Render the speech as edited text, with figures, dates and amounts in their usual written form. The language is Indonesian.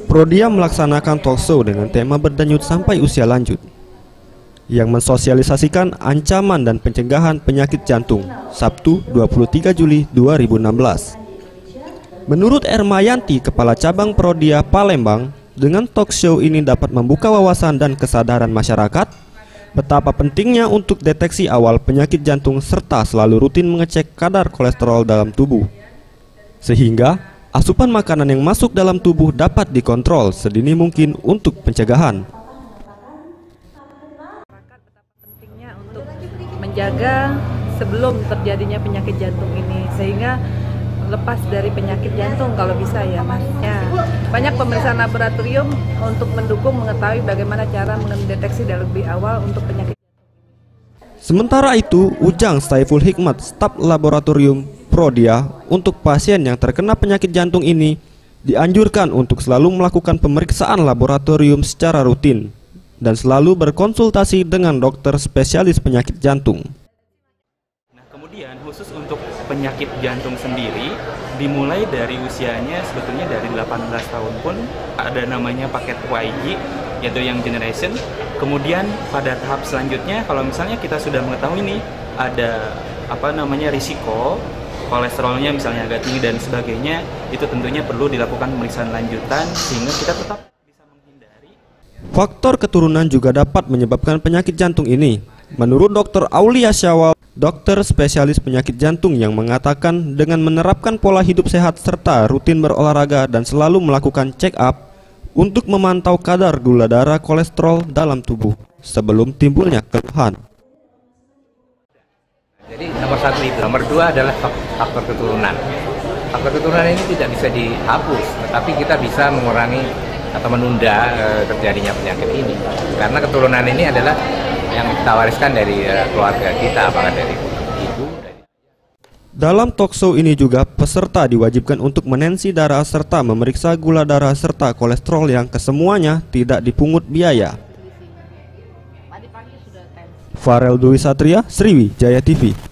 Prodia melaksanakan talkshow dengan tema berdenyut sampai usia lanjut yang mensosialisasikan ancaman dan pencegahan penyakit jantung, Sabtu 23 Juli 2016. Menurut Ermayanti, Kepala Cabang Prodia Palembang, dengan talkshow ini dapat membuka wawasan dan kesadaran masyarakat betapa pentingnya untuk deteksi awal penyakit jantung serta selalu rutin mengecek kadar kolesterol dalam tubuh, sehingga asupan makanan yang masuk dalam tubuh dapat dikontrol sedini mungkin untuk pencegahan. Pentingnya untuk menjaga sebelum terjadinya penyakit jantung ini, sehingga lepas dari penyakit jantung kalau bisa ya Mas. Ya, banyak pemeriksaan laboratorium untuk mendukung mengetahui bagaimana cara mendeteksi dari lebih awal untuk penyakit jantung. Sementara itu, Ujang Saiful Hikmat, staf laboratorium Prodia, untuk pasien yang terkena penyakit jantung ini dianjurkan untuk selalu melakukan pemeriksaan laboratorium secara rutin dan selalu berkonsultasi dengan dokter spesialis penyakit jantung. Kemudian khusus untuk penyakit jantung sendiri dimulai dari usianya sebetulnya dari 18 tahun pun ada namanya paket YG, yaitu yang generation. Kemudian pada tahap selanjutnya kalau misalnya kita sudah mengetahui ini ada risiko kolesterolnya misalnya agak tinggi dan sebagainya, itu tentunya perlu dilakukan pemeriksaan lanjutan sehingga kita tetap bisa menghindari. Faktor keturunan juga dapat menyebabkan penyakit jantung ini. Menurut Dr. Aulia Syawal, dokter spesialis penyakit jantung, yang mengatakan dengan menerapkan pola hidup sehat serta rutin berolahraga dan selalu melakukan check up untuk memantau kadar gula darah kolesterol dalam tubuh sebelum timbulnya keluhan. Jadi nomor satu itu. Nomor dua adalah faktor keturunan. Faktor keturunan ini tidak bisa dihapus, tetapi kita bisa mengurangi atau menunda terjadinya penyakit ini. Karena keturunan ini adalah yang kita wariskan dari keluarga kita, apakah dari ibu. Dalam talkshow ini juga peserta diwajibkan untuk menensi darah serta memeriksa gula darah serta kolesterol yang kesemuanya tidak dipungut biaya. Farel Dwi Satria, Sriwijaya TV.